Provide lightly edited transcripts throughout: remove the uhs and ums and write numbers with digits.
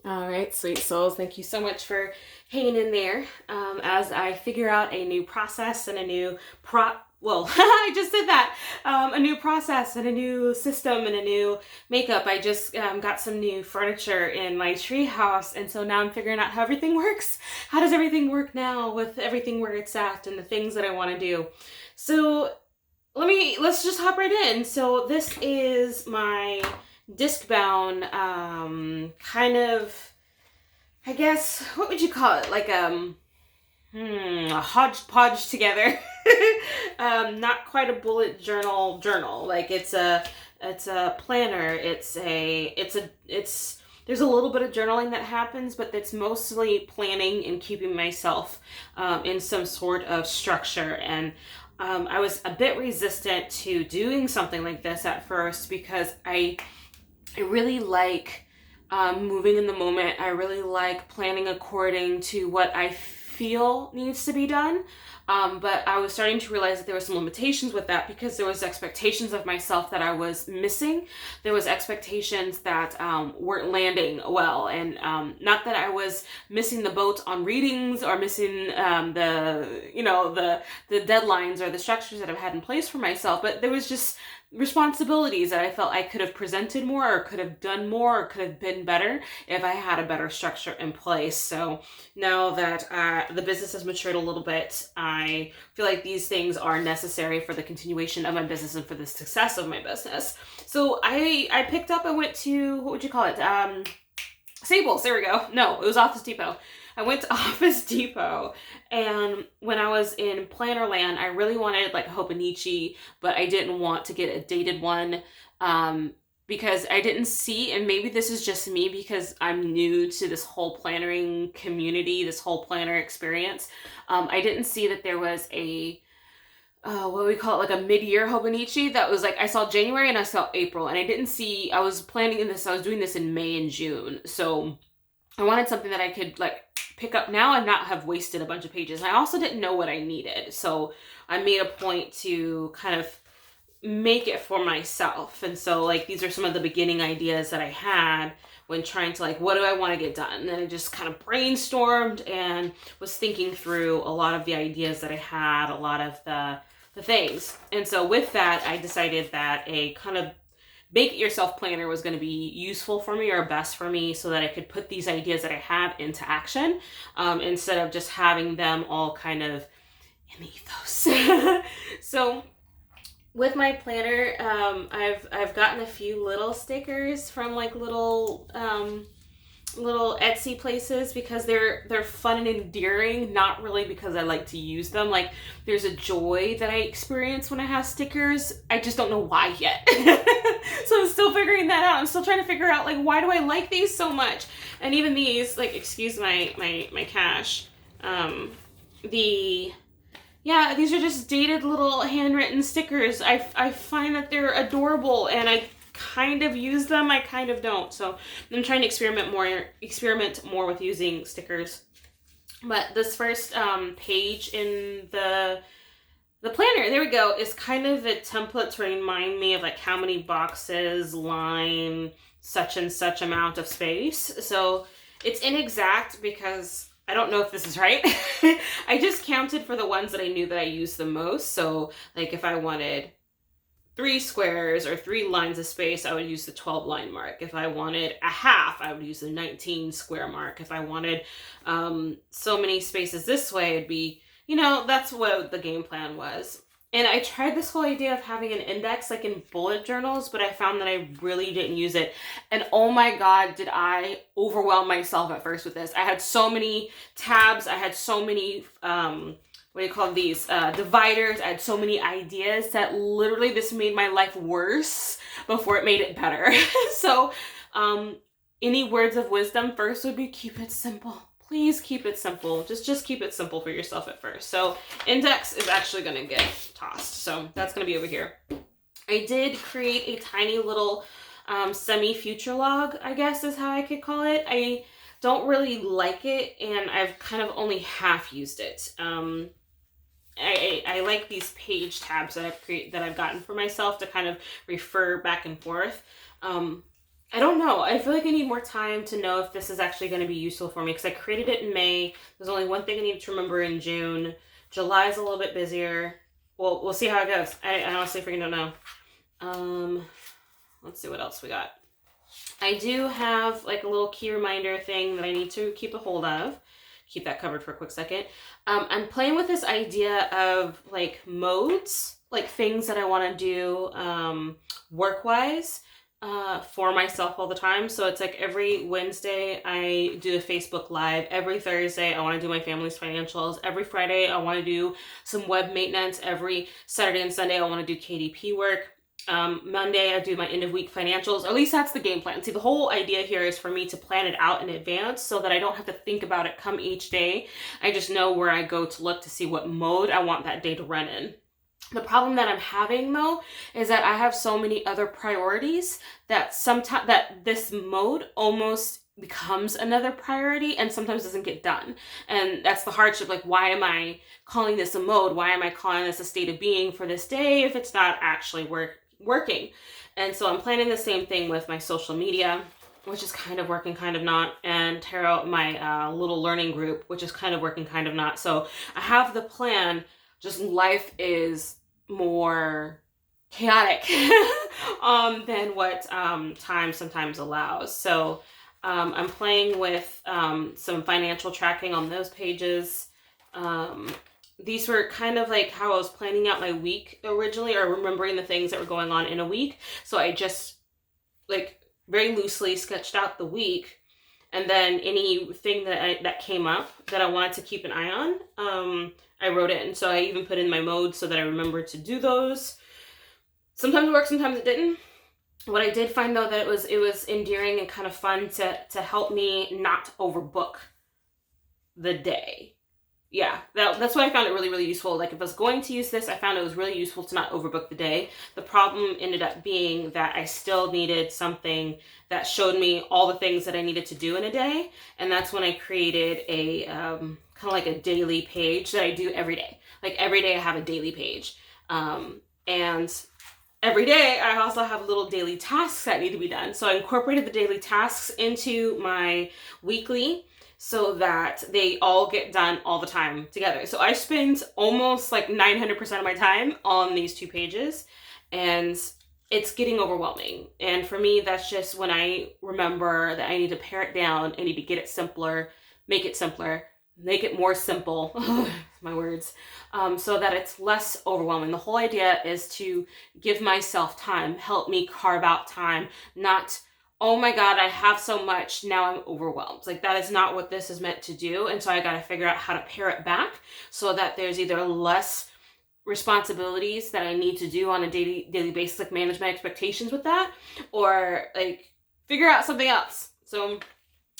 All right, sweet souls. Thank you so much for hanging in there as I figure out a new process and a new Well, I just did that. A new process and a new system and a new makeup. I just got some new furniture in my tree house, and so now I'm figuring out how everything works. How does everything work now with everything where it's at and the things that I want to do? So let's just hop right in. So this is my disc bound kind of, I guess, what would you call it? Like a hodgepodge together. Not quite a bullet journal. Like it's a planner. It's there's a little bit of journaling that happens, but it's mostly planning and keeping myself in some sort of structure. And I was a bit resistant to doing something like this at first because I really like moving in the moment. I really like planning according to what I feel needs to be done. But I was starting to realize that there were some limitations with that because there was expectations of myself that I was missing. There was expectations that weren't landing well, and not that I was missing the boat on readings or missing the deadlines or the structures that I've had in place for myself, but there was just responsibilities that I felt I could have presented more or could have done more or could have been better if I had a better structure in place. So now that the business has matured a little bit, I feel like these things are necessary for the continuation of my business and for the success of my business. So I picked up, I went to, what would you call it? Staples, there we go. No, it was Office Depot. I went to Office Depot, and when I was in Plannerland, I really wanted like a Hobonichi, but I didn't want to get a dated one because I didn't see, and maybe this is just me because I'm new to this whole plannering community, this whole planner experience. I didn't see that there was a what do we call it, like a mid-year Hobonichi that was like, I saw January and I saw April, and I was planning this, I was doing this in May and June, so I wanted something that I could like pick up now and not have wasted a bunch of pages. I also didn't know what I needed, so I made a point to kind of make it for myself. And so like these are some of the beginning ideas that I had when trying to like, what do I want to get done? And then I just kind of brainstormed and was thinking through a lot of the ideas that I had, a lot of the things. And so with that, I decided that a kind of make it yourself planner was going to be useful for me or best for me so that I could put these ideas that I have into action instead of just having them all kind of in the ethos. So with my planner, I've gotten a few little stickers from like little Etsy places because they're fun and endearing, not really because I like to use them. Like there's a joy that I experience when I have stickers. I just don't know why yet. So I'm still figuring that out. I'm still trying to figure out like why do I like these so much? And even these, like, excuse my cash. The Yeah, these are just dated little handwritten stickers. I find that they're adorable, and I kind of use them, I kind of don't. So I'm trying to experiment more with using stickers. But this first page in the planner, there we go, is kind of a template to remind me of like how many boxes line such and such amount of space. So it's inexact because I don't know if this is right. I just counted for the ones that I knew that I used the most. So like if I wanted 3 squares or 3 lines of space, I would use the 12 line mark. If I wanted a half, I would use the 19 square mark. If I wanted so many spaces this way, it'd be, that's what the game plan was. And I tried this whole idea of having an index like in bullet journals, but I found that I really didn't use it. And oh my God, did I overwhelm myself at first with this. I had so many tabs. I had so many, what do you call these, dividers. I had so many ideas that literally this made my life worse before it made it better. So any words of wisdom first would be keep it simple. Please keep it simple. Just keep it simple for yourself at first. So index is actually going to get tossed. So that's going to be over here. I did create a tiny little semi-future log, I guess is how I could call it. I don't really like it, and I've kind of only half used it. I like these page tabs that I've gotten for myself to kind of refer back and forth. I don't know. I feel like I need more time to know if this is actually going to be useful for me because I created it in May. There's only one thing I need to remember in June. July is a little bit busier. Well, we'll see how it goes. I honestly freaking don't know. Let's see what else we got. I do have like a little key reminder thing that I need to keep a hold of. Keep that covered for a quick second. I'm playing with this idea of like modes, like things that I want to do work-wise for myself all the time. So it's like every Wednesday I do a Facebook Live. Every Thursday I want to do my family's financials. Every Friday I want to do some web maintenance. Every Saturday and Sunday I want to do KDP work. Monday I do my end of week financials, or at least that's the game plan. See, the whole idea here is for me to plan it out in advance so that I don't have to think about it come each day. I just know where I go to look to see what mode I want that day to run in. The problem that I'm having though is that I have so many other priorities that sometimes that this mode almost becomes another priority and sometimes doesn't get done. And that's the hardship. Like, why am I calling this a mode? Why am I calling this a state of being for this day if it's not actually working? And so I'm planning the same thing with my social media, which is kind of working, kind of not, and tarot, my little learning group, which is kind of working, kind of not. So I have the plan, just life is more chaotic than what time sometimes allows. So I'm playing with some financial tracking on those pages. These were kind of like how I was planning out my week originally, or remembering the things that were going on in a week. So I just like very loosely sketched out the week, and then anything that came up that I wanted to keep an eye on, I wrote it. And so I even put in my mode so that I remembered to do those. Sometimes it worked, sometimes it didn't. What I did find though, that it was endearing and kind of fun to help me not overbook the day. Yeah, that's why I found it really, really useful. Like if I was going to use this, I found it was really useful to not overbook the day. The problem ended up being that I still needed something that showed me all the things that I needed to do in a day. And that's when I created a kind of like a daily page that I do every day. Like every day I have a daily page. And every day I also have little daily tasks that need to be done. So I incorporated the daily tasks into my weekly so that they all get done all the time together. So I spend almost like 900% of my time on these two pages, and it's getting overwhelming. And for me, that's just when I remember that I need to pare it down. I need to get it simpler, make it more simple, my words, so that it's less overwhelming. The whole idea is to give myself time, help me carve out time, not, oh my God, I have so much, now I'm overwhelmed. Like that is not what this is meant to do. And so I got to figure out how to pare it back so that there's either less responsibilities that I need to do on a daily basis, like manage my expectations with that, or like figure out something else. So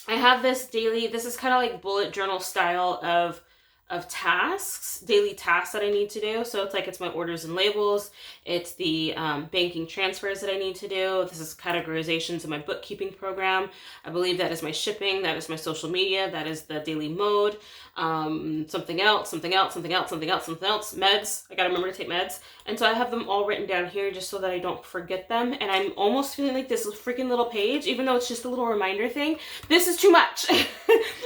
I have this is kind of like bullet journal style of tasks, daily tasks that I need to do. So it's my orders and labels. It's the banking transfers that I need to do. This is categorizations in my bookkeeping program. I believe that is my shipping. That is my social media. That is the daily mode. Something else, meds. I gotta remember to take meds. And so I have them all written down here just so that I don't forget them. And I'm almost feeling like this freaking little page, even though it's just a little reminder thing, this is too much.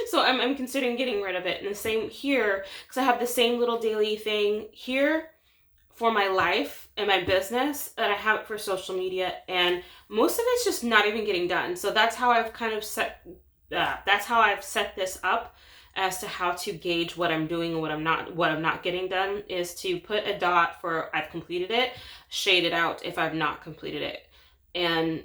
So I'm considering getting rid of it. And the same here, because I have the same little daily thing here for my life and my business that I have it for social media. And most of it's just not even getting done. So that's how I've kind of set this up as to how to gauge what I'm doing and what I'm not getting done, is to put a dot for I've completed it, shade it out if I've not completed it. And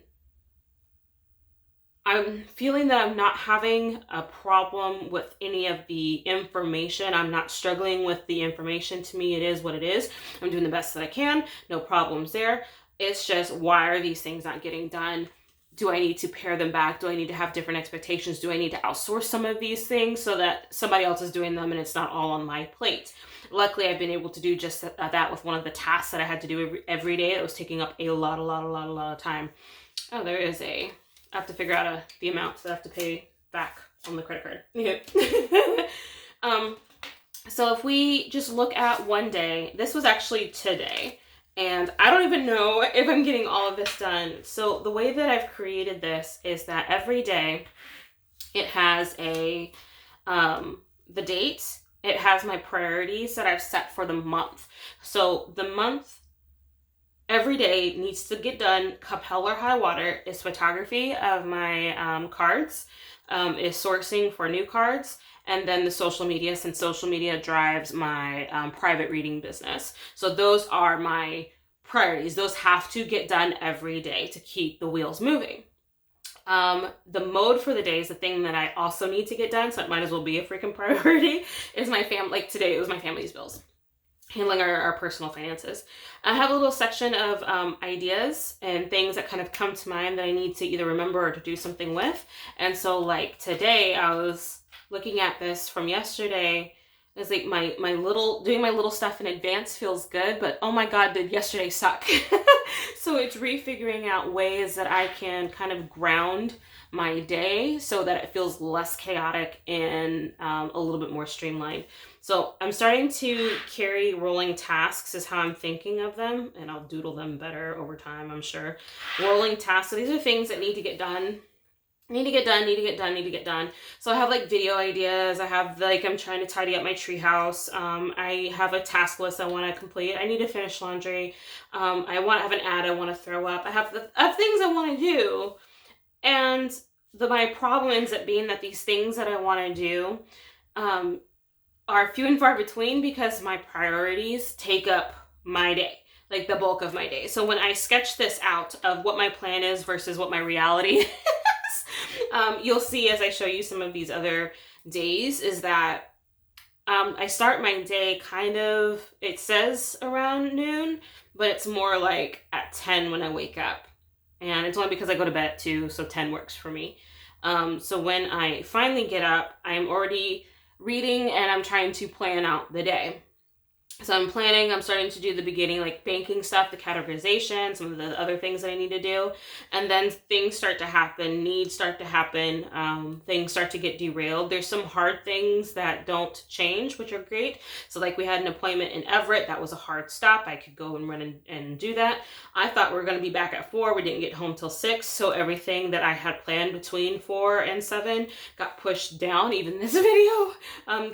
I'm feeling that I'm not having a problem with any of the information. I'm not struggling with the information. To me, it is what it is. I'm doing the best that I can. No problems there. It's just, why are these things not getting done? Do I need to pare them back? Do I need to have different expectations? Do I need to outsource some of these things so that somebody else is doing them and it's not all on my plate? Luckily, I've been able to do just that with one of the tasks that I had to do every day. It was taking up a lot of time. Oh, there is I have to figure out the amount that I have to pay back on the credit card. Okay. So if we just look at one day, this was actually today. And I don't even know if I'm getting all of this done. So the way that I've created this is that every day it has the date, it has my priorities that I've set for the month. So the month, every day needs to get done, cup hell or high water, is photography of my cards, is sourcing for new cards, and then the social media, since social media drives my private reading business. So those are my priorities. Those have to get done every day to keep the wheels moving. The mode for the day is the thing that I also need to get done, so it might as well be a freaking priority, is my family. Like today, it was my family's bills, handling our personal finances. I have a little section of ideas and things that kind of come to mind that I need to either remember or to do something with. And so like today, I was looking at this from yesterday. It's like doing my little stuff in advance feels good, but oh my God, did yesterday suck. So it's refiguring out ways that I can kind of ground my day so that it feels less chaotic and a little bit more streamlined. So I'm starting to carry rolling tasks is how I'm thinking of them, and I'll doodle them better over time, I'm sure. Rolling tasks, so these are things that need to get done. Need to get done. So I have like video ideas. I have like, I'm trying to tidy up my treehouse. I have a task list I want to complete. I need to finish laundry. I have an ad I want to throw up. I have things I want to do. And my problem ends up being that these things that I want to do are few and far between because my priorities take up my day, like the bulk of my day. So when I sketch this out of what my plan is versus what my reality is, you'll see as I show you some of these other days is that I start my day kind of, it says around noon, but it's more like at 10 when I wake up. And it's only because I go to bed at 2, so 10 works for me. So when I finally get up, I'm already reading and I'm trying to plan out the day. So I'm starting to do the beginning, like banking stuff, the categorization, some of the other things that I need to do. And then things start to happen, needs start to happen, things start to get derailed. There's some hard things that don't change, which are great. So like we had an appointment in Everett, that was a hard stop. I could go and run and do that. I thought we were going to be back at 4. We didn't get home till 6. So everything that I had planned between 4 and 7 got pushed down. Even this video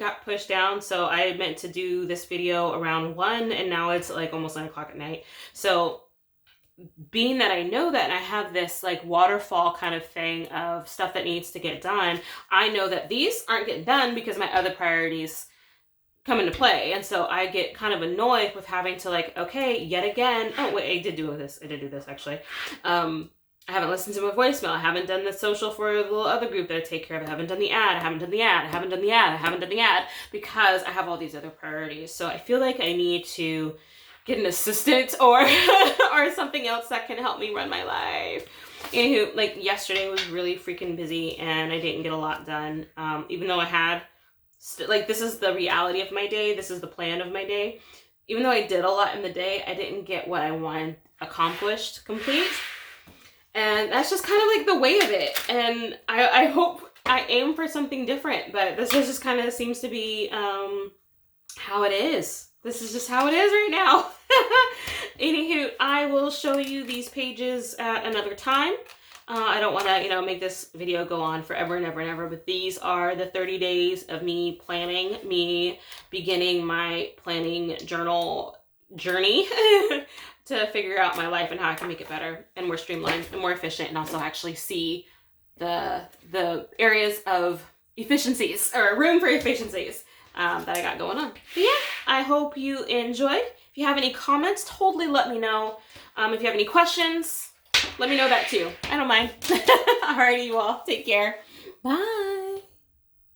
got pushed down. So I meant to do this video around 1 and now it's like almost 9 o'clock at night. So being that I know that and I have this like waterfall kind of thing of stuff that needs to get done, I know that these aren't getting done because my other priorities come into play. And so I get kind of annoyed with having to like, okay, yet again. Oh wait, I did do this actually. I haven't listened to my voicemail. I haven't done the social for the little other group that I take care of. I haven't done the ad. Because I have all these other priorities. So I feel like I need to get an assistant or something else that can help me run my life. Anywho, like yesterday was really freaking busy and I didn't get a lot done. Even though I had, this is the reality of my day. This is the plan of my day. Even though I did a lot in the day, I didn't get what I wanted accomplished, complete. And that's just kind of like the way of it. And I hope I aim for something different, but this is just kind of seems to be how it is. This is just how it is right now. Anywho, I will show you these pages at another time. I don't want to, make this video go on forever and ever and ever, but these are the 30 days of me planning, me beginning my planning journal journey to figure out my life and how I can make it better and more streamlined and more efficient, and also actually see the areas of efficiencies or room for efficiencies that I got going on. But yeah, I hope you enjoyed. If you have any comments, totally let me know. If you have any questions, let me know that too. I don't mind. Alrighty, you all. Take care. Bye.